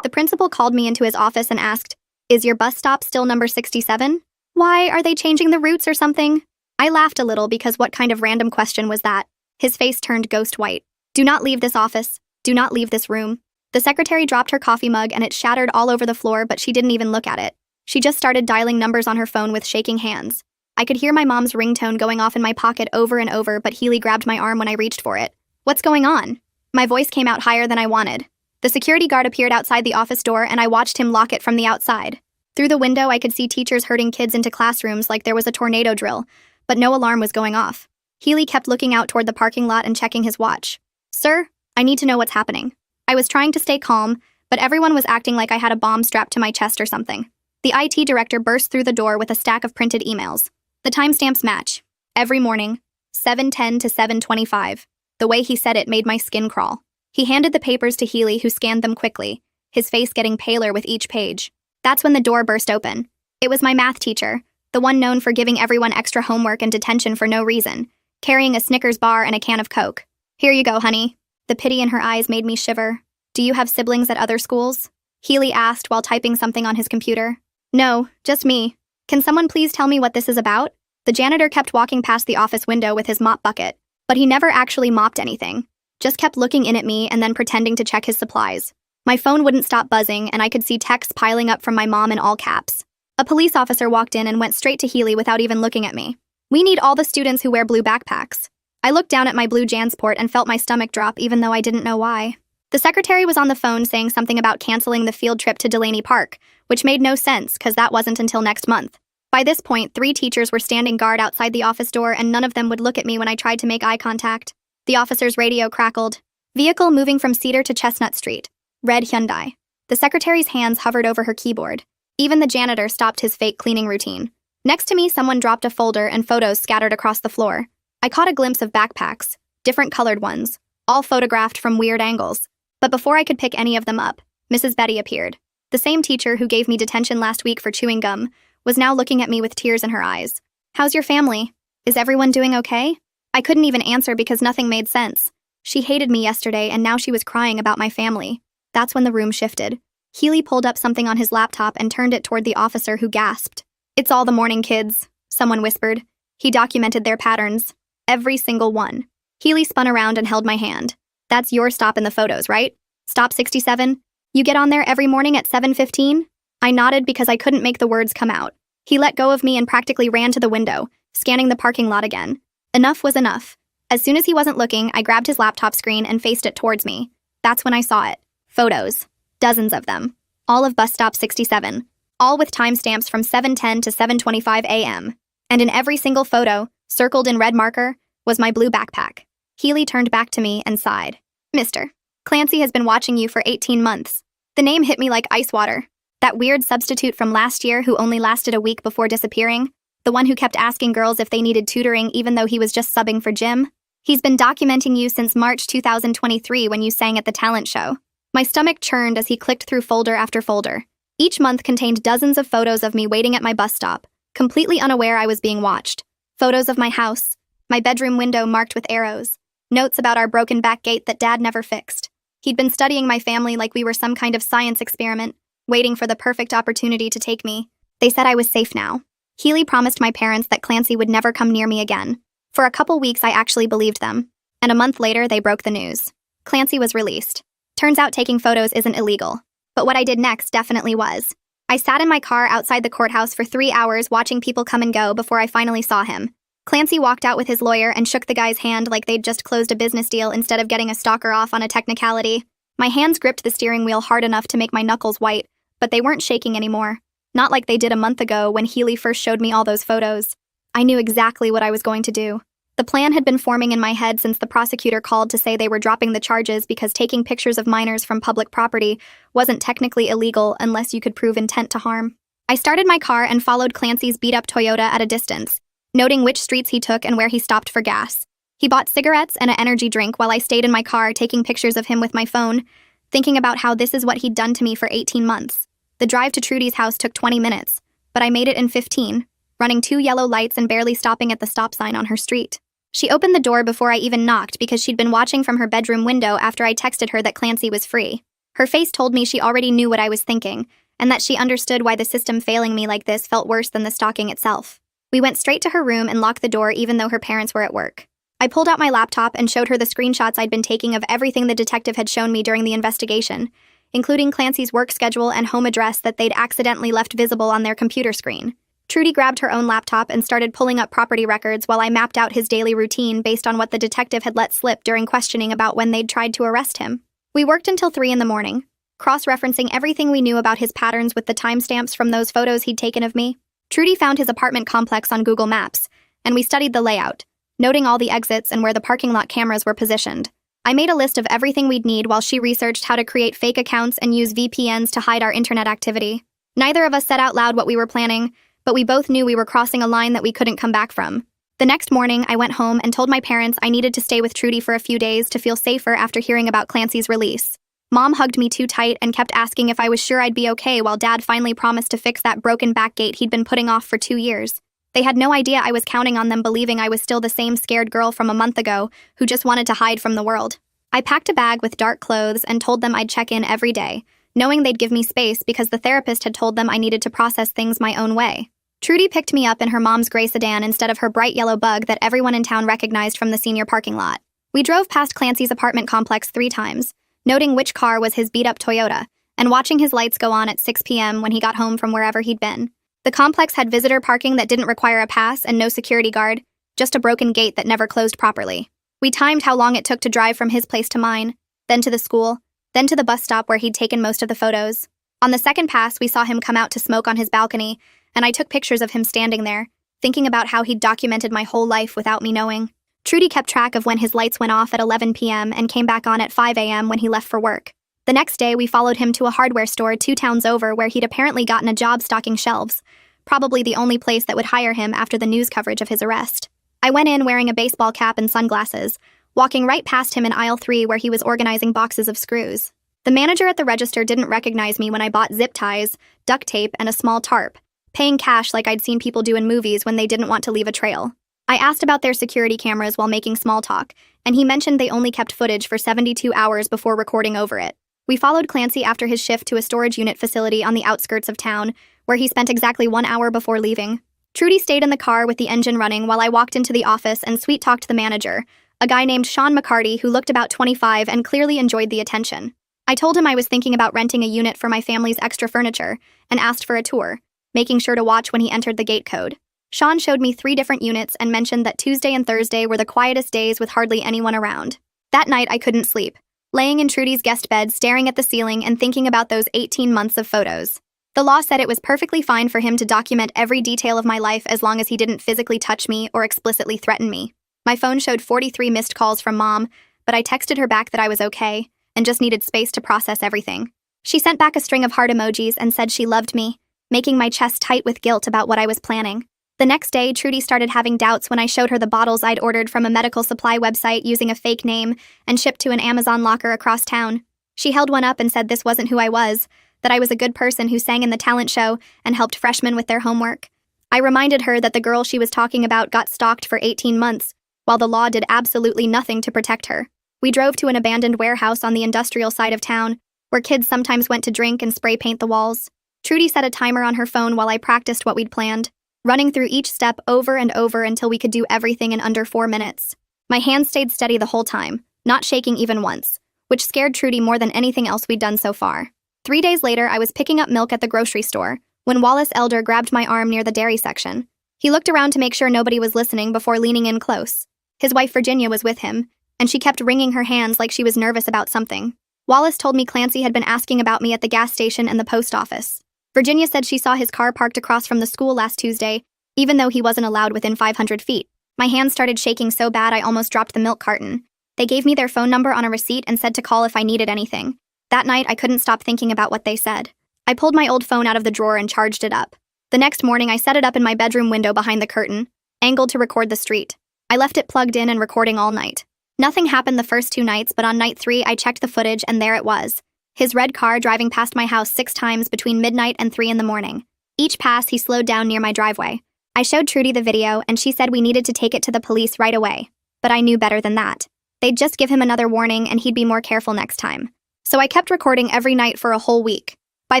The principal called me into his office and asked, "Is your bus stop still number 67? Why, are they changing the routes or something?" I laughed a little because what kind of random question was that? His face turned ghost white. "Do not leave this office. Do not leave this room." The secretary dropped her coffee mug and it shattered all over the floor, but she didn't even look at it. She just started dialing numbers on her phone with shaking hands. I could hear my mom's ringtone going off in my pocket over and over, but Healy grabbed my arm when I reached for it. "What's going on?" My voice came out higher than I wanted. The security guard appeared outside the office door and I watched him lock it from the outside. Through the window, I could see teachers herding kids into classrooms like there was a tornado drill, but no alarm was going off. Healy kept looking out toward the parking lot and checking his watch. "Sir, I need to know what's happening." I was trying to stay calm, but everyone was acting like I had a bomb strapped to my chest or something. The IT director burst through the door with a stack of printed emails. The timestamps match. Every morning, 7:10 to 7:25. The way he said it made my skin crawl. He handed the papers to Healy, who scanned them quickly, his face getting paler with each page. That's when the door burst open. It was my math teacher, the one known for giving everyone extra homework and detention for no reason, carrying a Snickers bar and a can of Coke. "Here you go, honey." The pity in her eyes made me shiver. "Do you have siblings at other schools?" Healy asked while typing something on his computer. "No, just me. Can someone please tell me what this is about?" The janitor kept walking past the office window with his mop bucket, but he never actually mopped anything. Just kept looking in at me and then pretending to check his supplies. My phone wouldn't stop buzzing, and I could see texts piling up from my mom in all caps. A police officer walked in and went straight to Healy without even looking at me. "We need all the students who wear blue backpacks." I looked down at my blue JanSport and felt my stomach drop, even though I didn't know why. The secretary was on the phone saying something about canceling the field trip to Delaney Park, which made no sense because that wasn't until next month. By this point, 3 teachers were standing guard outside the office door and none of them would look at me when I tried to make eye contact. The officer's radio crackled. "Vehicle moving from Cedar to Chestnut Street. Red Hyundai." The secretary's hands hovered over her keyboard. Even the janitor stopped his fake cleaning routine. Next to me, someone dropped a folder and photos scattered across the floor. I caught a glimpse of backpacks, different colored ones, all photographed from weird angles. But before I could pick any of them up, Mrs. Betty appeared. The same teacher who gave me detention last week for chewing gum was now looking at me with tears in her eyes. "How's your family? Is everyone doing okay?" I couldn't even answer because nothing made sense. She hated me yesterday and now she was crying about my family. That's when the room shifted. Healy pulled up something on his laptop and turned it toward the officer, who gasped. "It's all the morning kids," someone whispered. He documented their patterns. Every single one. Healy spun around and held my hand. "That's your stop in the photos, right? Stop 67? You get on there every morning at 7:15? I nodded because I couldn't make the words come out. He let go of me and practically ran to the window, scanning the parking lot again. Enough was enough. As soon as he wasn't looking, I grabbed his laptop screen and faced it towards me. That's when I saw it. Photos. Dozens of them. All of bus stop 67. All with timestamps from 7:10 to 7:25 a.m. And in every single photo, circled in red marker, was my blue backpack. Healy turned back to me and sighed. "Mr. Clancy has been watching you for 18 months. The name hit me like ice water. That weird substitute from last year who only lasted a week before disappearing. The one who kept asking girls if they needed tutoring even though he was just subbing for Jim. He's been documenting you since March 2023 when you sang at the talent show." My stomach churned as he clicked through folder after folder. Each month contained dozens of photos of me waiting at my bus stop, completely unaware I was being watched. Photos of my house, my bedroom window marked with arrows, notes about our broken back gate that Dad never fixed. He'd been studying my family like we were some kind of science experiment, waiting for the perfect opportunity to take me. They said I was safe now. Healy promised my parents that Clancy would never come near me again. For a couple weeks, I actually believed them. And a month later, they broke the news. Clancy was released. Turns out taking photos isn't illegal. But what I did next definitely was. I sat in my car outside the courthouse for 3 hours watching people come and go before I finally saw him. Clancy walked out with his lawyer and shook the guy's hand like they'd just closed a business deal instead of getting a stalker off on a technicality. My hands gripped the steering wheel hard enough to make my knuckles white, but they weren't shaking anymore. Not like they did a month ago when Healy first showed me all those photos. I knew exactly what I was going to do. The plan had been forming in my head since the prosecutor called to say they were dropping the charges because taking pictures of minors from public property wasn't technically illegal unless you could prove intent to harm. I started my car and followed Clancy's beat-up Toyota at a distance, noting which streets he took and where he stopped for gas. He bought cigarettes and an energy drink while I stayed in my car taking pictures of him with my phone, thinking about how this is what he'd done to me for 18 months. The drive to Trudy's house took 20 minutes, but I made it in 15. Running 2 yellow lights and barely stopping at the stop sign on her street. She opened the door before I even knocked because she'd been watching from her bedroom window after I texted her that Clancy was free. Her face told me she already knew what I was thinking, and that she understood why the system failing me like this felt worse than the stalking itself. We went straight to her room and locked the door even though her parents were at work. I pulled out my laptop and showed her the screenshots I'd been taking of everything the detective had shown me during the investigation, including Clancy's work schedule and home address that they'd accidentally left visible on their computer screen. Trudy grabbed her own laptop and started pulling up property records while I mapped out his daily routine based on what the detective had let slip during questioning about when they'd tried to arrest him. We worked until 3 in the morning, cross-referencing everything we knew about his patterns with the timestamps from those photos he'd taken of me. Trudy found his apartment complex on Google Maps, and we studied the layout, noting all the exits and where the parking lot cameras were positioned. I made a list of everything we'd need while she researched how to create fake accounts and use VPNs to hide our internet activity. Neither of us said out loud what we were planning, but we both knew we were crossing a line that we couldn't come back from. The next morning, I went home and told my parents I needed to stay with Trudy for a few days to feel safer after hearing about Clancy's release. Mom hugged me too tight and kept asking if I was sure I'd be okay while Dad finally promised to fix that broken back gate he'd been putting off for 2 years. They had no idea I was counting on them believing I was still the same scared girl from a month ago who just wanted to hide from the world. I packed a bag with dark clothes and told them I'd check in every day, knowing they'd give me space because the therapist had told them I needed to process things my own way. Trudy picked me up in her mom's gray sedan instead of her bright yellow Bug that everyone in town recognized from the senior parking lot. We drove past Clancy's apartment complex 3 times, noting which car was his beat-up Toyota, and watching his lights go on at 6 p.m. when he got home from wherever he'd been. The complex had visitor parking that didn't require a pass and no security guard, just a broken gate that never closed properly. We timed how long it took to drive from his place to mine, then to the school, then to the bus stop where he'd taken most of the photos. On the second pass, we saw him come out to smoke on his balcony, and I took pictures of him standing there, thinking about how he'd documented my whole life without me knowing. Trudy kept track of when his lights went off at 11 p.m. and came back on at 5 a.m. when he left for work. The next day, we followed him to a hardware store 2 towns over where he'd apparently gotten a job stocking shelves, probably the only place that would hire him after the news coverage of his arrest. I went in wearing a baseball cap and sunglasses, walking right past him in aisle 3 where he was organizing boxes of screws. The manager at the register didn't recognize me when I bought zip ties, duct tape, and a small tarp, paying cash like I'd seen people do in movies when they didn't want to leave a trail. I asked about their security cameras while making small talk, and he mentioned they only kept footage for 72 hours before recording over it. We followed Clancy after his shift to a storage unit facility on the outskirts of town, where he spent exactly 1 hour before leaving. Trudy stayed in the car with the engine running while I walked into the office and sweet-talked the manager, a guy named Sean McCarty who looked about 25 and clearly enjoyed the attention. I told him I was thinking about renting a unit for my family's extra furniture and asked for a tour, making sure to watch when he entered the gate code. Sean showed me 3 different units and mentioned that Tuesday and Thursday were the quietest days with hardly anyone around. That night, I couldn't sleep, laying in Trudy's guest bed staring at the ceiling and thinking about those 18 months of photos. The law said it was perfectly fine for him to document every detail of my life as long as he didn't physically touch me or explicitly threaten me. My phone showed 43 missed calls from Mom, but I texted her back that I was okay and just needed space to process everything. She sent back a string of heart emojis and said she loved me, making my chest tight with guilt about what I was planning. The next day, Trudy started having doubts when I showed her the bottles I'd ordered from a medical supply website using a fake name and shipped to an Amazon locker across town. She held one up and said this wasn't who I was, that I was a good person who sang in the talent show and helped freshmen with their homework. I reminded her that the girl she was talking about got stalked for 18 months, while the law did absolutely nothing to protect her. We drove to an abandoned warehouse on the industrial side of town, where kids sometimes went to drink and spray paint the walls. Trudy set a timer on her phone while I practiced what we'd planned, running through each step over and over until we could do everything in under 4 minutes. My hands stayed steady the whole time, not shaking even once, which scared Trudy more than anything else we'd done so far. 3 days later, I was picking up milk at the grocery store when Wallace Elder grabbed my arm near the dairy section. He looked around to make sure nobody was listening before leaning in close. His wife Virginia was with him, and she kept wringing her hands like she was nervous about something. Wallace told me Clancy had been asking about me at the gas station and the post office. Virginia said she saw his car parked across from the school last Tuesday, even though he wasn't allowed within 500 feet. My hands started shaking so bad I almost dropped the milk carton. They gave me their phone number on a receipt and said to call if I needed anything. That night, I couldn't stop thinking about what they said. I pulled my old phone out of the drawer and charged it up. The next morning, I set it up in my bedroom window behind the curtain, angled to record the street. I left it plugged in and recording all night. Nothing happened the first 2 nights, but on night 3, I checked the footage and there it was. His red car driving past my house 6 times between midnight and 3 in the morning. Each pass, he slowed down near my driveway. I showed Trudy the video and she said we needed to take it to the police right away. But I knew better than that. They'd just give him another warning and he'd be more careful next time. So I kept recording every night for a whole week. By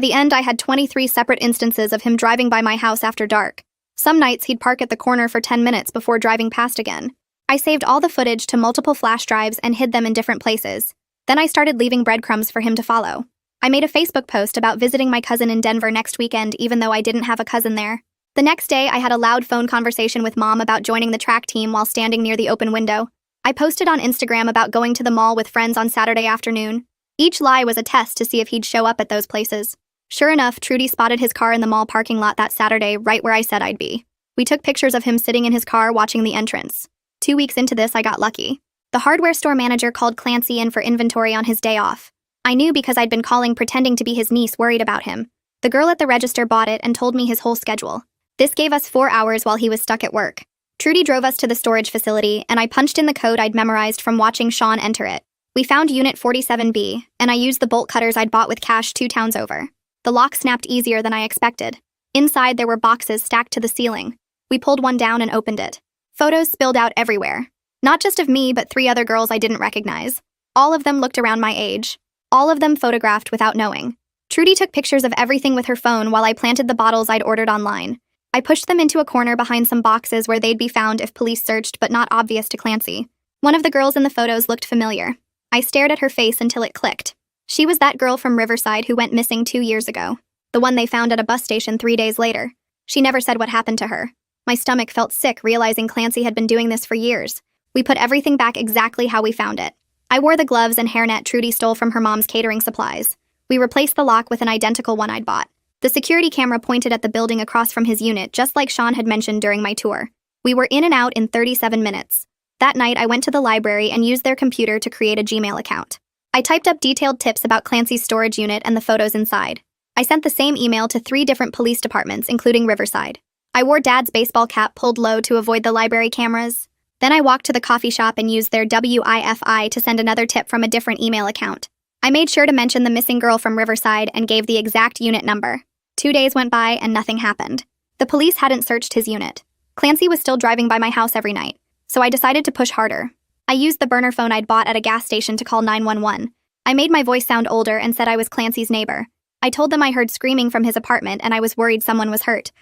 the end, I had 23 separate instances of him driving by my house after dark. Some nights he'd park at the corner for 10 minutes before driving past again. I saved all the footage to multiple flash drives and hid them in different places. Then I started leaving breadcrumbs for him to follow. I made a Facebook post about visiting my cousin in Denver next weekend, even though I didn't have a cousin there. The next day, I had a loud phone conversation with Mom about joining the track team while standing near the open window. I posted on Instagram about going to the mall with friends on Saturday afternoon. Each lie was a test to see if he'd show up at those places. Sure enough, Trudy spotted his car in the mall parking lot that Saturday, right where I said I'd be. We took pictures of him sitting in his car watching the entrance. 2 weeks into this, I got lucky. The hardware store manager called Clancy in for inventory on his day off. I knew because I'd been calling pretending to be his niece, worried about him. The girl at the register bought it and told me his whole schedule. This gave us 4 hours while he was stuck at work. Trudy drove us to the storage facility, and I punched in the code I'd memorized from watching Sean enter it. We found Unit 47B, and I used the bolt cutters I'd bought with cash 2 towns over. The lock snapped easier than I expected. Inside, there were boxes stacked to the ceiling. We pulled one down and opened it. Photos spilled out everywhere. Not just of me, but 3 other girls I didn't recognize. All of them looked around my age. All of them photographed without knowing. Trudy took pictures of everything with her phone while I planted the bottles I'd ordered online. I pushed them into a corner behind some boxes where they'd be found if police searched, but not obvious to Clancy. One of the girls in the photos looked familiar. I stared at her face until it clicked. She was that girl from Riverside who went missing 2 years ago. The one they found at a bus station 3 days later. She never said what happened to her. My stomach felt sick realizing Clancy had been doing this for years. We put everything back exactly how we found it. I wore the gloves and hairnet Trudy stole from her mom's catering supplies. We replaced the lock with an identical one I'd bought. The security camera pointed at the building across from his unit, just like Sean had mentioned during my tour. We were in and out in 37 minutes. That night, I went to the library and used their computer to create a Gmail account. I typed up detailed tips about Clancy's storage unit and the photos inside. I sent the same email to 3 different police departments, including Riverside. I wore Dad's baseball cap pulled low to avoid the library cameras. Then I walked to the coffee shop and used their Wi-Fi to send another tip from a different email account. I made sure to mention the missing girl from Riverside and gave the exact unit number. 2 days went by and nothing happened. The police hadn't searched his unit. Clancy was still driving by my house every night, so I decided to push harder. I used the burner phone I'd bought at a gas station to call 911. I made my voice sound older and said I was Clancy's neighbor. I told them I heard screaming from his apartment and I was worried someone was hurt.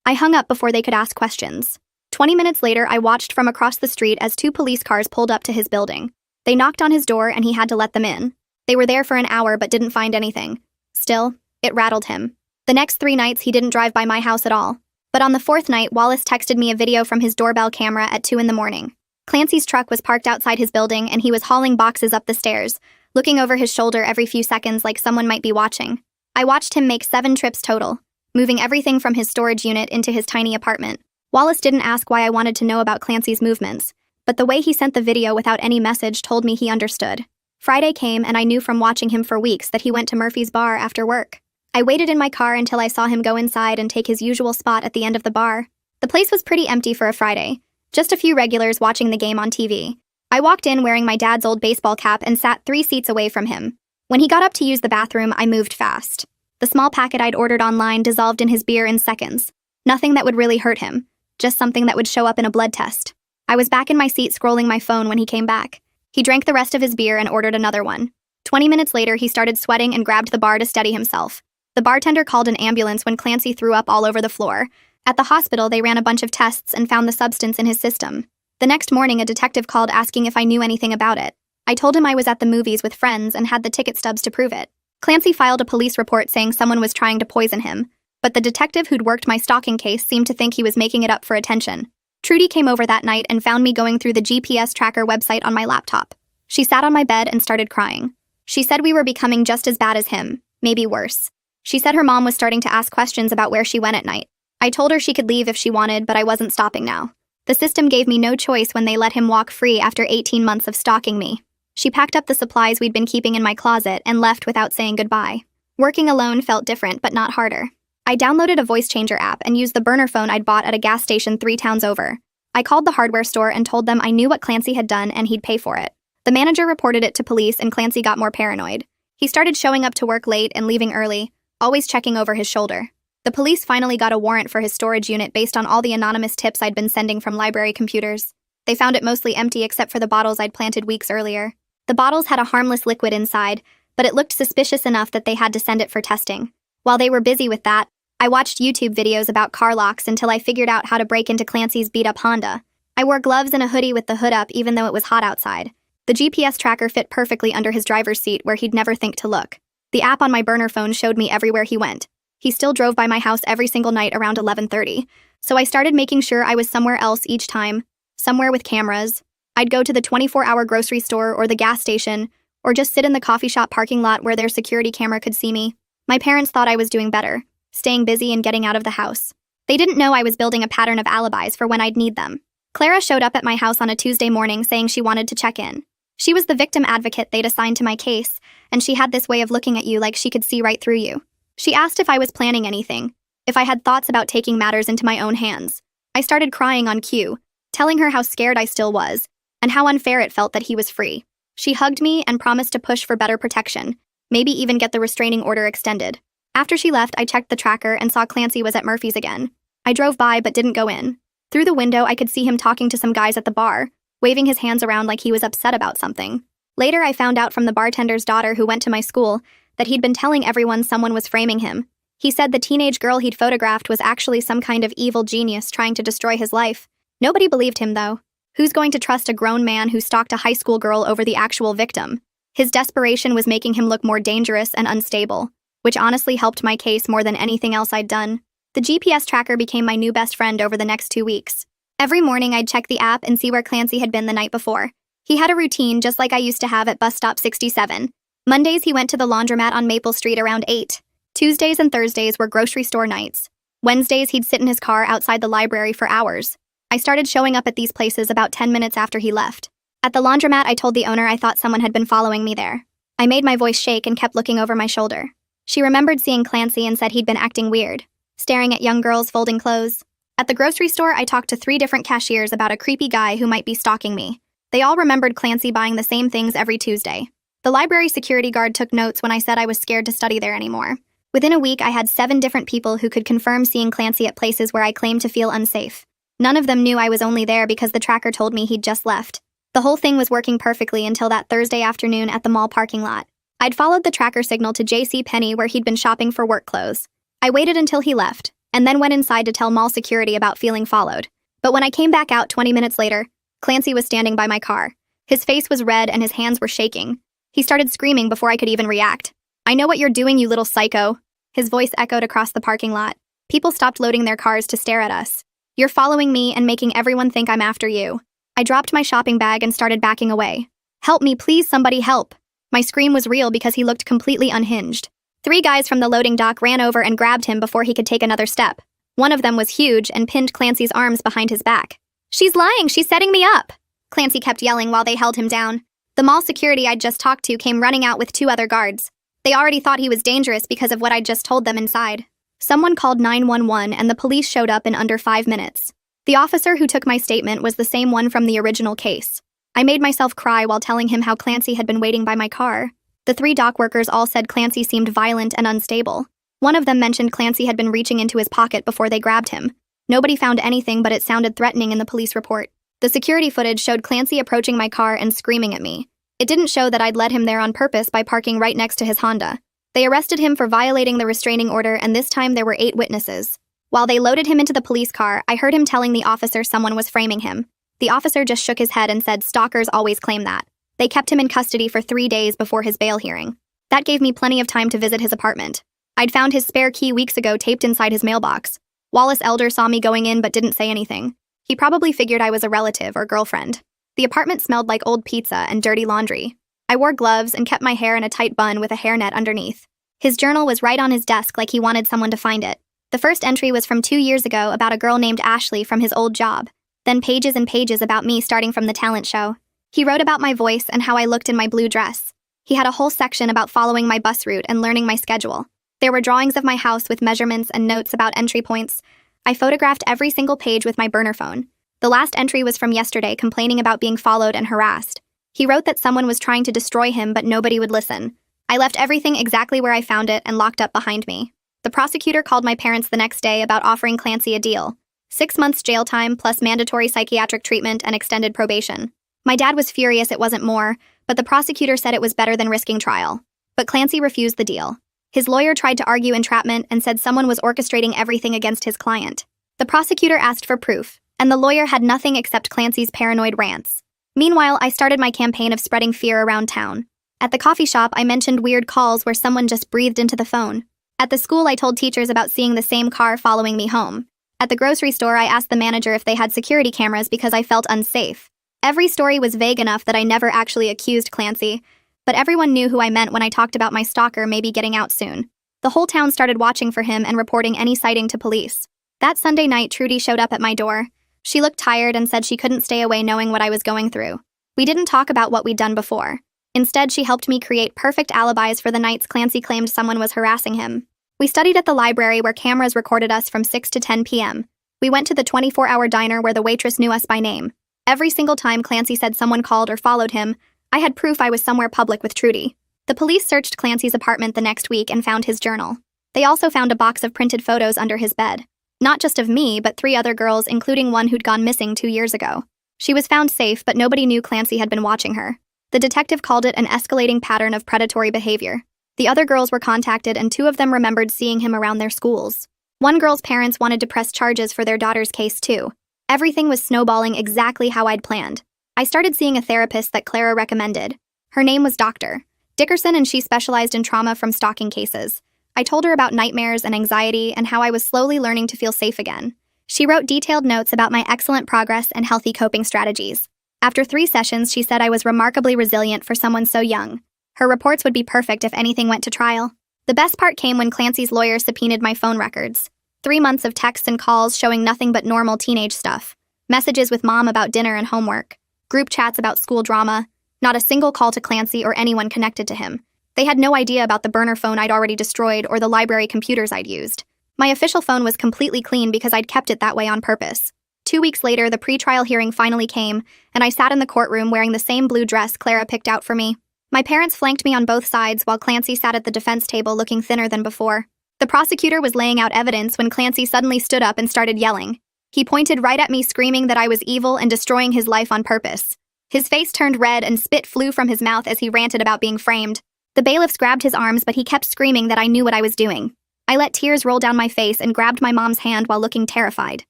I hung up before they could ask questions. 20 minutes later, I watched from across the street as 2 police cars pulled up to his building. They knocked on his door and he had to let them in. They were there for an hour but didn't find anything. Still, it rattled him. The next 3 nights, he didn't drive by my house at all. But on the 4th night, Wallace texted me a video from his doorbell camera at 2 in the morning. Clancy's truck was parked outside his building and he was hauling boxes up the stairs, looking over his shoulder every few seconds like someone might be watching. I watched him make 7 trips total, moving everything from his storage unit into his tiny apartment. Wallace didn't ask why I wanted to know about Clancy's movements, but the way he sent the video without any message told me he understood. Friday came and I knew from watching him for weeks that he went to Murphy's bar after work. I waited in my car until I saw him go inside and take his usual spot at the end of the bar. The place was pretty empty for a Friday, just a few regulars watching the game on TV. I walked in wearing my dad's old baseball cap and sat 3 seats away from him. When he got up to use the bathroom, I moved fast. The small packet I'd ordered online dissolved in his beer in seconds. Nothing that would really hurt him, just something that would show up in a blood test. I was back in my seat scrolling my phone when he came back. He drank the rest of his beer and ordered another one. 20 minutes later, he started sweating and grabbed the bar to steady himself. The bartender called an ambulance when Clancy threw up all over the floor. At the hospital, they ran a bunch of tests and found the substance in his system. The next morning, a detective called asking if I knew anything about it. I told him I was at the movies with friends and had the ticket stubs to prove it. Clancy filed a police report saying someone was trying to poison him, but the detective who'd worked my stalking case seemed to think he was making it up for attention. Trudy came over that night and found me going through the GPS tracker website on my laptop. She sat on my bed and started crying. She said we were becoming just as bad as him, maybe worse. She said her mom was starting to ask questions about where she went at night. I told her she could leave if she wanted, but I wasn't stopping now. The system gave me no choice when they let him walk free after 18 months of stalking me. She packed up the supplies we'd been keeping in my closet and left without saying goodbye. Working alone felt different, but not harder. I downloaded a voice changer app and used the burner phone I'd bought at a gas station 3 towns over. I called the hardware store and told them I knew what Clancy had done and he'd pay for it. The manager reported it to police and Clancy got more paranoid. He started showing up to work late and leaving early, always checking over his shoulder. The police finally got a warrant for his storage unit based on all the anonymous tips I'd been sending from library computers. They found it mostly empty except for the bottles I'd planted weeks earlier. The bottles had a harmless liquid inside, but it looked suspicious enough that they had to send it for testing. While they were busy with that, I watched YouTube videos about car locks until I figured out how to break into Clancy's beat-up Honda. I wore gloves and a hoodie with the hood up even though it was hot outside. The GPS tracker fit perfectly under his driver's seat where he'd never think to look. The app on my burner phone showed me everywhere he went. He still drove by my house every single night around 11:30, so I started making sure I was somewhere else each time, somewhere with cameras. I'd go to the 24-hour grocery store or the gas station, or just sit in the coffee shop parking lot where their security camera could see me. My parents thought I was doing better, staying busy and getting out of the house. They didn't know I was building a pattern of alibis for when I'd need them. Clara showed up at my house on a Tuesday morning saying she wanted to check in. She was the victim advocate they'd assigned to my case, and she had this way of looking at you like she could see right through you. She asked if I was planning anything, if I had thoughts about taking matters into my own hands. I started crying on cue, telling her how scared I still was, and how unfair it felt that he was free. She hugged me and promised to push for better protection, maybe even get the restraining order extended. After she left, I checked the tracker and saw Clancy was at Murphy's again. I drove by but didn't go in. Through the window, I could see him talking to some guys at the bar, waving his hands around like he was upset about something. Later, I found out from the bartender's daughter who went to my school that he'd been telling everyone someone was framing him. He said the teenage girl he'd photographed was actually some kind of evil genius trying to destroy his life. Nobody believed him, though. Who's going to trust a grown man who stalked a high school girl over the actual victim? His desperation was making him look more dangerous and unstable, which honestly helped my case more than anything else I'd done. The GPS tracker became my new best friend over the next 2 weeks. Every morning, I'd check the app and see where Clancy had been the night before. He had a routine just like I used to have at bus stop 67. Mondays, he went to the laundromat on Maple Street around 8. Tuesdays and Thursdays were grocery store nights. Wednesdays, he'd sit in his car outside the library for hours. I started showing up at these places about 10 minutes after he left. At the laundromat, I told the owner I thought someone had been following me there. I made my voice shake and kept looking over my shoulder. She remembered seeing Clancy and said he'd been acting weird, staring at young girls folding clothes. At the grocery store, I talked to 3 different cashiers about a creepy guy who might be stalking me. They all remembered Clancy buying the same things every Tuesday. The library security guard took notes when I said I was scared to study there anymore. Within a week, I had 7 different people who could confirm seeing Clancy at places where I claimed to feel unsafe. None of them knew I was only there because the tracker told me he'd just left. The whole thing was working perfectly until that Thursday afternoon at the mall parking lot. I'd followed the tracker signal to JCPenney where he'd been shopping for work clothes. I waited until he left, and then went inside to tell mall security about feeling followed. But when I came back out 20 minutes later, Clancy was standing by my car. His face was red and his hands were shaking. He started screaming before I could even react. "I know what you're doing, you little psycho." His voice echoed across the parking lot. People stopped loading their cars to stare at us. "You're following me and making everyone think I'm after you." I dropped my shopping bag and started backing away. "Help me, please, somebody help." My scream was real because he looked completely unhinged. 3 guys from the loading dock ran over and grabbed him before he could take another step. One of them was huge and pinned Clancy's arms behind his back. "She's lying, she's setting me up!" Clancy kept yelling while they held him down. The mall security I'd just talked to came running out with 2 other guards. They already thought he was dangerous because of what I'd just told them inside. Someone called 911 and the police showed up in under 5 minutes. The officer who took my statement was the same one from the original case. I made myself cry while telling him how Clancy had been waiting by my car. The 3 dock workers all said Clancy seemed violent and unstable. One of them mentioned Clancy had been reaching into his pocket before they grabbed him. Nobody found anything, but it sounded threatening in the police report. The security footage showed Clancy approaching my car and screaming at me. It didn't show that I'd led him there on purpose by parking right next to his Honda. They arrested him for violating the restraining order, and this time there were 8 witnesses. While they loaded him into the police car, I heard him telling the officer someone was framing him. The officer just shook his head and said stalkers always claim that. They kept him in custody for 3 days before his bail hearing. That gave me plenty of time to visit his apartment. I'd found his spare key weeks ago taped inside his mailbox. Wallace Elder saw me going in but didn't say anything. He probably figured I was a relative or girlfriend. The apartment smelled like old pizza and dirty laundry. I wore gloves and kept my hair in a tight bun with a hairnet underneath. His journal was right on his desk like he wanted someone to find it. The first entry was from 2 years ago about a girl named Ashley from his old job. Then pages and pages about me starting from the talent show. He wrote about my voice and how I looked in my blue dress. He had a whole section about following my bus route and learning my schedule. There were drawings of my house with measurements and notes about entry points. I photographed every single page with my burner phone. The last entry was from yesterday, complaining about being followed and harassed. He wrote that someone was trying to destroy him, but nobody would listen. I left everything exactly where I found it and locked up behind me. The prosecutor called my parents the next day about offering Clancy a deal. 6 months jail time plus mandatory psychiatric treatment and extended probation. My dad was furious it wasn't more, but the prosecutor said it was better than risking trial. but Clancy refused the deal. His lawyer tried to argue entrapment and said someone was orchestrating everything against his client. The prosecutor asked for proof, and the lawyer had nothing except Clancy's paranoid rants. Meanwhile, I started my campaign of spreading fear around town. At the coffee shop, I mentioned weird calls where someone just breathed into the phone. At the school, I told teachers about seeing the same car following me home. At the grocery store, I asked the manager if they had security cameras because I felt unsafe. Every story was vague enough that I never actually accused Clancy, but everyone knew who I meant when I talked about my stalker maybe getting out soon. The whole town started watching for him and reporting any sighting to police. That Sunday night, Trudy showed up at my door. She looked tired and said she couldn't stay away knowing what I was going through. We didn't talk about what we'd done before. Instead, she helped me create perfect alibis for the nights Clancy claimed someone was harassing him. We studied at the library where cameras recorded us from 6 to 10 p.m. We went to the 24-hour diner where the waitress knew us by name. Every single time Clancy said someone called or followed him, I had proof I was somewhere public with Trudy. The police searched Clancy's apartment the next week and found his journal. They also found a box of printed photos under his bed. Not just of me, but 3 other girls, including one who'd gone missing 2 years ago. She was found safe, but nobody knew Clancy had been watching her. The detective called it an escalating pattern of predatory behavior. The other girls were contacted, and 2 of them remembered seeing him around their schools. One girl's parents wanted to press charges for their daughter's case, too. Everything was snowballing exactly how I'd planned. I started seeing a therapist that Clara recommended. Her name was Dr. Dickerson, and she specialized in trauma from stalking cases. I told her about nightmares and anxiety and how I was slowly learning to feel safe again. She wrote detailed notes about my excellent progress and healthy coping strategies. After 3 sessions, she said I was remarkably resilient for someone so young. Her reports would be perfect if anything went to trial. The best part came when Clancy's lawyer subpoenaed my phone records. 3 months of texts and calls showing nothing but normal teenage stuff. Messages with mom about dinner and homework. Group chats about school drama. Not a single call to Clancy or anyone connected to him. They had no idea about the burner phone I'd already destroyed or the library computers I'd used. My official phone was completely clean because I'd kept it that way on purpose. 2 weeks later, the pre-trial hearing finally came, and I sat in the courtroom wearing the same blue dress Clara picked out for me. My parents flanked me on both sides while Clancy sat at the defense table looking thinner than before. The prosecutor was laying out evidence when Clancy suddenly stood up and started yelling. He pointed right at me, screaming that I was evil and destroying his life on purpose. His face turned red and spit flew from his mouth as he ranted about being framed. The bailiffs grabbed his arms, but he kept screaming that I knew what I was doing. I let tears roll down my face and grabbed my mom's hand while looking terrified.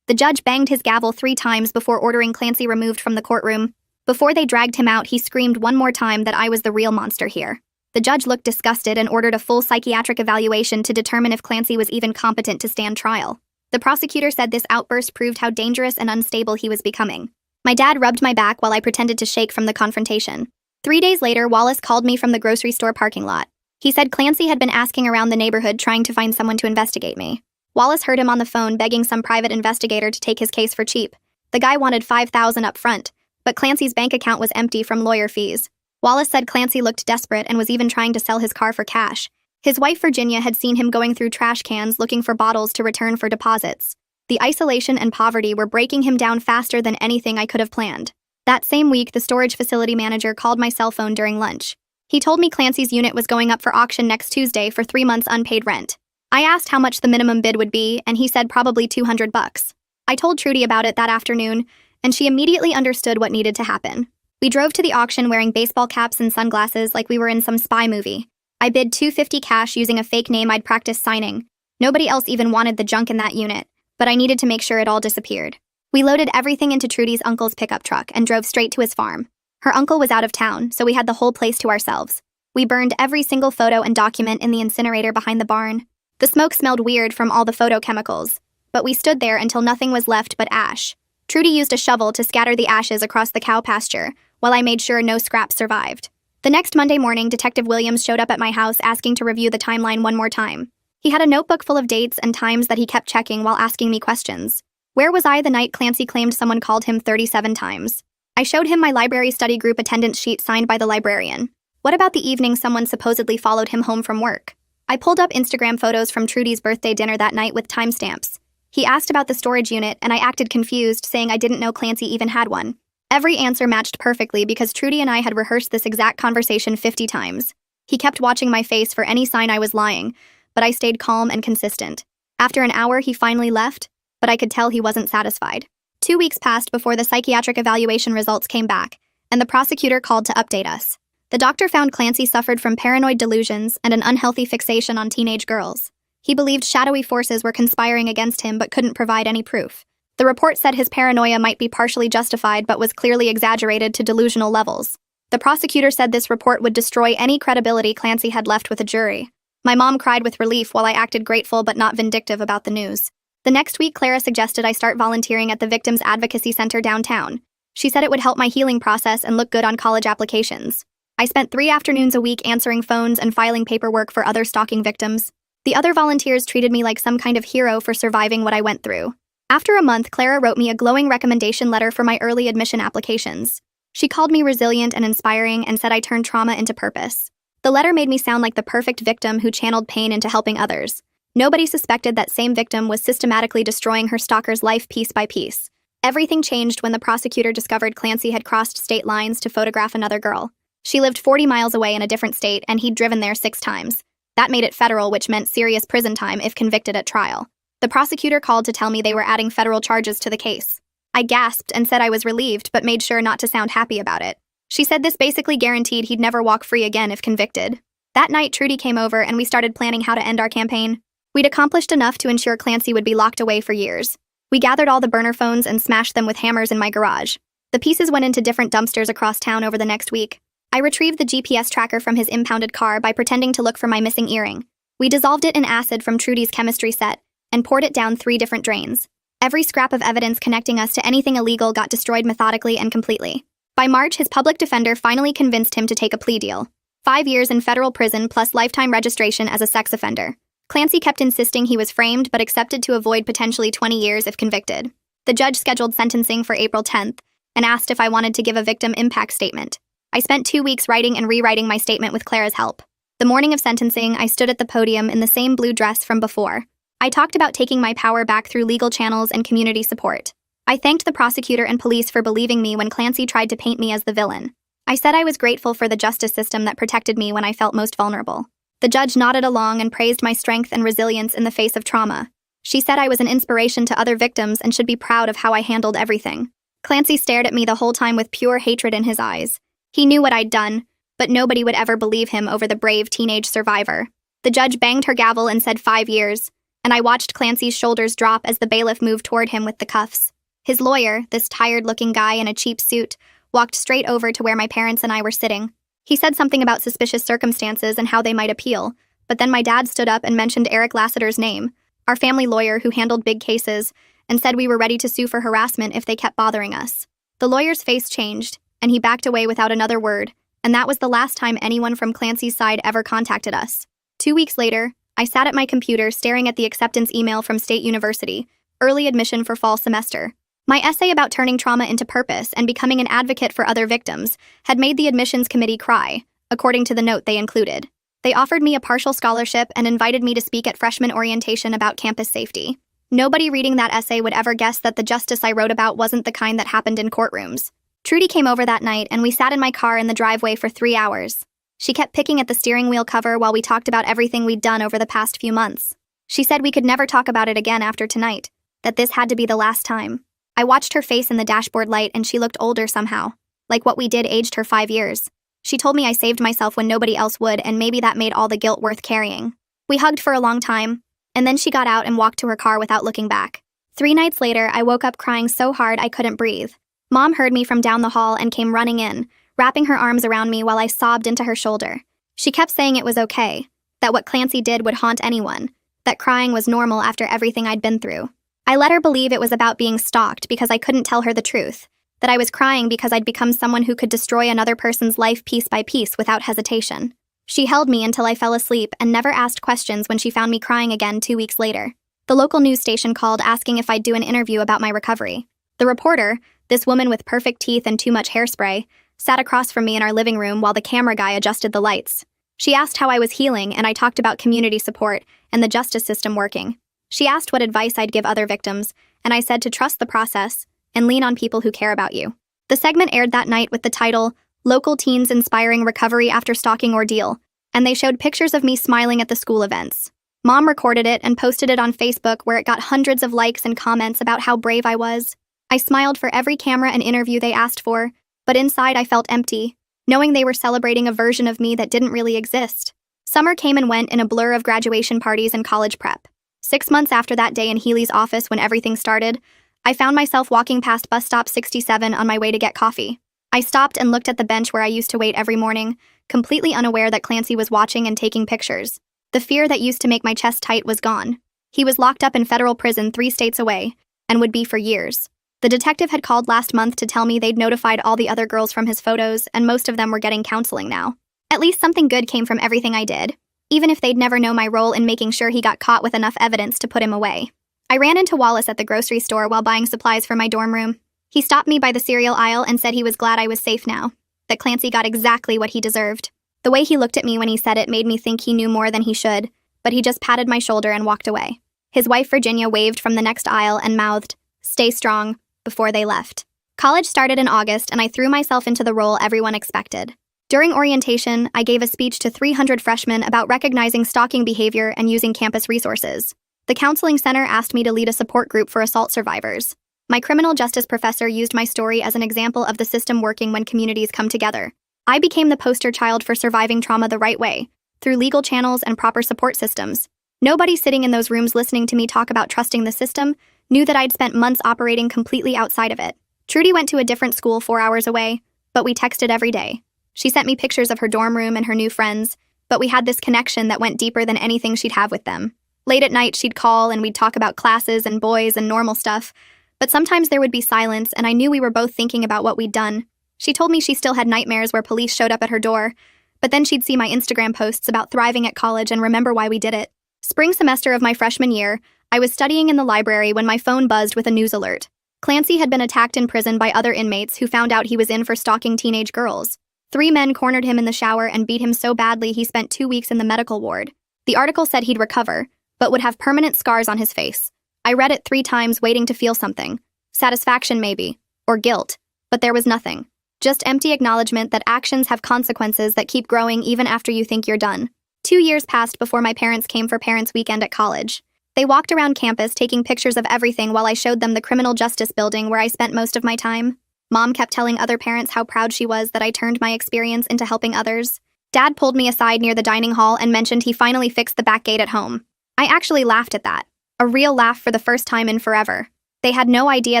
The judge banged his gavel 3 times before ordering Clancy removed from the courtroom. Before they dragged him out, he screamed one more time that I was the real monster here. The judge looked disgusted and ordered a full psychiatric evaluation to determine if Clancy was even competent to stand trial. The prosecutor said this outburst proved how dangerous and unstable he was becoming. My dad rubbed my back while I pretended to shake from the confrontation. 3 days later, Wallace called me from the grocery store parking lot. He said Clancy had been asking around the neighborhood trying to find someone to investigate me. Wallace heard him on the phone begging some private investigator to take his case for cheap. The guy wanted $5,000 up front, but Clancy's bank account was empty from lawyer fees. Wallace said Clancy looked desperate and was even trying to sell his car for cash. His wife Virginia had seen him going through trash cans looking for bottles to return for deposits. The isolation and poverty were breaking him down faster than anything I could have planned. That same week, the storage facility manager called my cell phone during lunch. He told me Clancy's unit was going up for auction next Tuesday for 3 months unpaid rent. I asked how much the minimum bid would be, and he said probably $200. I told Trudy about it that afternoon, and she immediately understood what needed to happen. We drove to the auction wearing baseball caps and sunglasses like we were in some spy movie. I bid $250 cash using a fake name I'd practiced signing. Nobody else even wanted the junk in that unit, but I needed to make sure it all disappeared. We loaded everything into Trudy's uncle's pickup truck and drove straight to his farm. Her uncle was out of town, so we had the whole place to ourselves. We burned every single photo and document in the incinerator behind the barn. The smoke smelled weird from all the photochemicals, but we stood there until nothing was left but ash. Trudy used a shovel to scatter the ashes across the cow pasture, while I made sure no scraps survived. The next Monday morning, Detective Williams showed up at my house asking to review the timeline one more time. He had a notebook full of dates and times that he kept checking while asking me questions. Where was I the night Clancy claimed someone called him 37 times? I showed him my library study group attendance sheet signed by the librarian. What about the evening someone supposedly followed him home from work? I pulled up Instagram photos from Trudy's birthday dinner that night with timestamps. He asked about the storage unit, and I acted confused, saying I didn't know Clancy even had one. Every answer matched perfectly because Trudy and I had rehearsed this exact conversation 50 times. He kept watching my face for any sign I was lying, but I stayed calm and consistent. After an hour, he finally left, but I could tell he wasn't satisfied. 2 weeks passed before the psychiatric evaluation results came back, and the prosecutor called to update us. The doctor found Clancy suffered from paranoid delusions and an unhealthy fixation on teenage girls. He believed shadowy forces were conspiring against him but couldn't provide any proof. The report said his paranoia might be partially justified but was clearly exaggerated to delusional levels. The prosecutor said this report would destroy any credibility Clancy had left with a jury. My mom cried with relief while I acted grateful but not vindictive about the news. The next week, Clara suggested I start volunteering at the Victims Advocacy Center downtown. She said it would help my healing process and look good on college applications. I spent 3 afternoons a week answering phones and filing paperwork for other stalking victims. The other volunteers treated me like some kind of hero for surviving what I went through. After a month, Clara wrote me a glowing recommendation letter for my early admission applications. She called me resilient and inspiring and said I turned trauma into purpose. The letter made me sound like the perfect victim who channeled pain into helping others. Nobody suspected that same victim was systematically destroying her stalker's life piece by piece. Everything changed when the prosecutor discovered Clancy had crossed state lines to photograph another girl. She lived 40 miles away in a different state, and he'd driven there 6 times. That made it federal, which meant serious prison time if convicted at trial. The prosecutor called to tell me they were adding federal charges to the case. I gasped and said I was relieved, but made sure not to sound happy about it. She said this basically guaranteed he'd never walk free again if convicted. That night, Trudy came over and we started planning how to end our campaign. We'd accomplished enough to ensure Clancy would be locked away for years. We gathered all the burner phones and smashed them with hammers in my garage. The pieces went into different dumpsters across town over the next week. I retrieved the GPS tracker from his impounded car by pretending to look for my missing earring. We dissolved it in acid from Trudy's chemistry set and poured it down 3 different drains. Every scrap of evidence connecting us to anything illegal got destroyed methodically and completely. By March, his public defender finally convinced him to take a plea deal. 5 years in federal prison plus lifetime registration as a sex offender. Clancy kept insisting he was framed but accepted to avoid potentially 20 years if convicted. The judge scheduled sentencing for April 10th and asked if I wanted to give a victim impact statement. I spent 2 weeks writing and rewriting my statement with Clara's help. The morning of sentencing, I stood at the podium in the same blue dress from before. I talked about taking my power back through legal channels and community support. I thanked the prosecutor and police for believing me when Clancy tried to paint me as the villain. I said I was grateful for the justice system that protected me when I felt most vulnerable. The judge nodded along and praised my strength and resilience in the face of trauma. She said I was an inspiration to other victims and should be proud of how I handled everything. Clancy stared at me the whole time with pure hatred in his eyes. He knew what I'd done, but nobody would ever believe him over the brave teenage survivor. The judge banged her gavel and said 5 years, and I watched Clancy's shoulders drop as the bailiff moved toward him with the cuffs. His lawyer, this tired-looking guy in a cheap suit, walked straight over to where my parents and I were sitting. He said something about suspicious circumstances and how they might appeal, but then my dad stood up and mentioned Eric Lassiter's name, our family lawyer who handled big cases, and said we were ready to sue for harassment if they kept bothering us. The lawyer's face changed, and he backed away without another word, and that was the last time anyone from Clancy's side ever contacted us. 2 weeks later, I sat at my computer staring at the acceptance email from State University, early admission for fall semester. My essay about turning trauma into purpose and becoming an advocate for other victims had made the admissions committee cry, according to the note they included. They offered me a partial scholarship and invited me to speak at freshman orientation about campus safety. Nobody reading that essay would ever guess that the justice I wrote about wasn't the kind that happened in courtrooms. Trudy came over that night, and we sat in my car in the driveway for 3 hours. She kept picking at the steering wheel cover while we talked about everything we'd done over the past few months. She said we could never talk about it again after tonight, that this had to be the last time. I watched her face in the dashboard light and she looked older somehow, like what we did aged her 5 years. She told me I saved myself when nobody else would, and maybe that made all the guilt worth carrying. We hugged for a long time, and then she got out and walked to her car without looking back. 3 nights later, I woke up crying so hard I couldn't breathe. Mom heard me from down the hall and came running in, wrapping her arms around me while I sobbed into her shoulder. She kept saying it was okay, that what Clancy did would haunt anyone, that crying was normal after everything I'd been through. I let her believe it was about being stalked because I couldn't tell her the truth, that I was crying because I'd become someone who could destroy another person's life piece by piece without hesitation. She held me until I fell asleep and never asked questions when she found me crying again 2 weeks later. The local news station called asking if I'd do an interview about my recovery. The reporter, this woman with perfect teeth and too much hairspray, sat across from me in our living room while the camera guy adjusted the lights. She asked how I was healing, and I talked about community support and the justice system working. She asked what advice I'd give other victims, and I said to trust the process and lean on people who care about you. The segment aired that night with the title, Local Teens Inspiring Recovery After Stalking Ordeal, and they showed pictures of me smiling at the school events. Mom recorded it and posted it on Facebook, where it got hundreds of likes and comments about how brave I was. I smiled for every camera and interview they asked for, but inside I felt empty. knowing they were celebrating a version of me that didn't really exist. Summer came and went in a blur of graduation parties and college prep. 6 months after that day in Healy's office when everything started, I found myself walking past bus stop 67 on my way to get coffee. I stopped and looked at the bench where I used to wait every morning, completely unaware that Clancy was watching and taking pictures. The fear that used to make my chest tight was gone. He was locked up in federal prison 3 states away, and would be for years. The detective had called last month to tell me they'd notified all the other girls from his photos, and most of them were getting counseling now. At least something good came from everything I did, even if they'd never know my role in making sure he got caught with enough evidence to put him away. I ran into Wallace at the grocery store while buying supplies for my dorm room. He stopped me by the cereal aisle and said he was glad I was safe now, that Clancy got exactly what he deserved. The way he looked at me when he said it made me think he knew more than he should, but he just patted my shoulder and walked away. His wife Virginia waved from the next aisle and mouthed, "Stay strong," before they left. College started in August, and I threw myself into the role everyone expected. During orientation, I gave a speech to 300 freshmen about recognizing stalking behavior and using campus resources. The counseling center asked me to lead a support group for assault survivors. My criminal justice professor used my story as an example of the system working when communities come together. I became the poster child for surviving trauma the right way, through legal channels and proper support systems. Nobody sitting in those rooms listening to me talk about trusting the system knew that I'd spent months operating completely outside of it. Trudy went to a different school 4 hours away, but we texted every day. She sent me pictures of her dorm room and her new friends, but we had this connection that went deeper than anything she'd have with them. Late at night, she'd call and we'd talk about classes and boys and normal stuff, but sometimes there would be silence and I knew we were both thinking about what we'd done. She told me she still had nightmares where police showed up at her door, but then she'd see my Instagram posts about thriving at college and remember why we did it. Spring semester of my freshman year, I was studying in the library when my phone buzzed with a news alert. Clancy had been attacked in prison by other inmates who found out he was in for stalking teenage girls. 3 men cornered him in the shower and beat him so badly he spent 2 weeks in the medical ward. The article said he'd recover, but would have permanent scars on his face. I read it 3 times waiting to feel something. Satisfaction maybe, or guilt, but there was nothing. Just empty acknowledgement that actions have consequences that keep growing even after you think you're done. 2 years passed before my parents came for Parents' Weekend at college. They walked around campus taking pictures of everything while I showed them the criminal justice building where I spent most of my time. Mom kept telling other parents how proud she was that I turned my experience into helping others. Dad pulled me aside near the dining hall and mentioned he finally fixed the back gate at home. I actually laughed at that. A real laugh for the first time in forever. They had no idea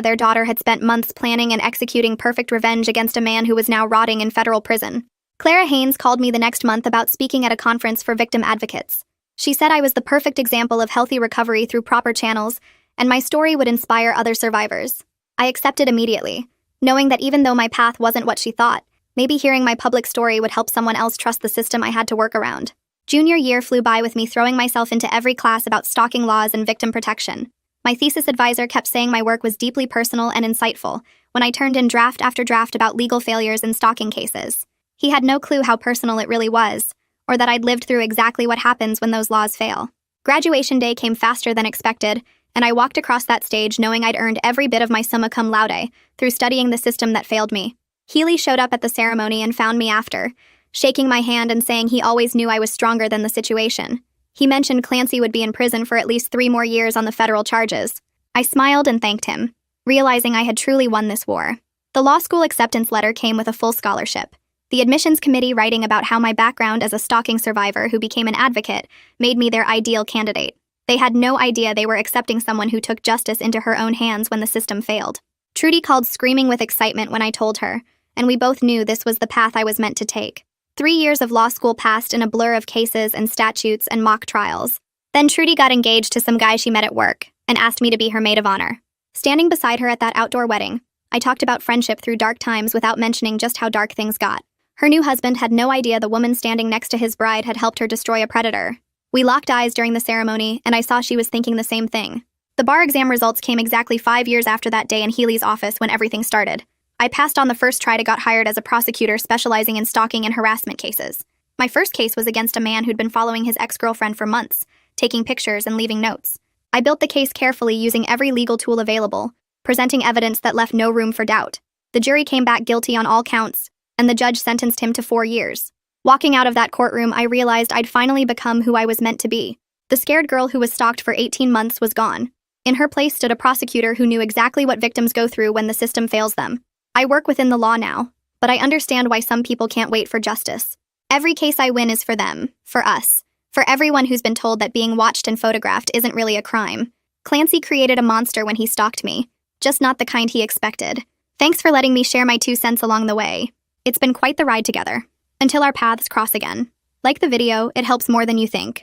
their daughter had spent months planning and executing perfect revenge against a man who was now rotting in federal prison. Clara Haynes called me the next month about speaking at a conference for victim advocates. She said I was the perfect example of healthy recovery through proper channels, and my story would inspire other survivors. I accepted immediately, knowing that even though my path wasn't what she thought, maybe hearing my public story would help someone else trust the system I had to work around. Junior year flew by with me throwing myself into every class about stalking laws and victim protection. My thesis advisor kept saying my work was deeply personal and insightful when I turned in draft after draft about legal failures and stalking cases. He had no clue how personal it really was, or that I'd lived through exactly what happens when those laws fail. Graduation day came faster than expected, and I walked across that stage knowing I'd earned every bit of my summa cum laude through studying the system that failed me. Healy showed up at the ceremony and found me after, shaking my hand and saying he always knew I was stronger than the situation. He mentioned Clancy would be in prison for at least 3 more years on the federal charges. I smiled and thanked him, realizing I had truly won this war. The law school acceptance letter came with a full scholarship. The admissions committee writing about how my background as a stalking survivor who became an advocate made me their ideal candidate. They had no idea they were accepting someone who took justice into her own hands when the system failed. Trudy called screaming with excitement when I told her, and we both knew this was the path I was meant to take. 3 years of law school passed in a blur of cases and statutes and mock trials. Then Trudy got engaged to some guy she met at work and asked me to be her maid of honor. Standing beside her at that outdoor wedding, I talked about friendship through dark times without mentioning just how dark things got. Her new husband had no idea the woman standing next to his bride had helped her destroy a predator. We locked eyes during the ceremony, and I saw she was thinking the same thing. The bar exam results came exactly 5 years after that day in Healy's office when everything started. I passed on the first try to got hired as a prosecutor specializing in stalking and harassment cases. My first case was against a man who'd been following his ex-girlfriend for months, taking pictures and leaving notes. I built the case carefully using every legal tool available, presenting evidence that left no room for doubt. The jury came back guilty on all counts, and the judge sentenced him to 4 years. Walking out of that courtroom, I realized I'd finally become who I was meant to be. The scared girl who was stalked for 18 months was gone. In her place stood a prosecutor who knew exactly what victims go through when the system fails them. I work within the law now, but I understand why some people can't wait for justice. Every case I win is for them, for us, for everyone who's been told that being watched and photographed isn't really a crime. Clancy created a monster when he stalked me, just not the kind he expected. Thanks for letting me share my 2 cents along the way. It's been quite the ride together. Until our paths cross again. Like the video, it helps more than you think.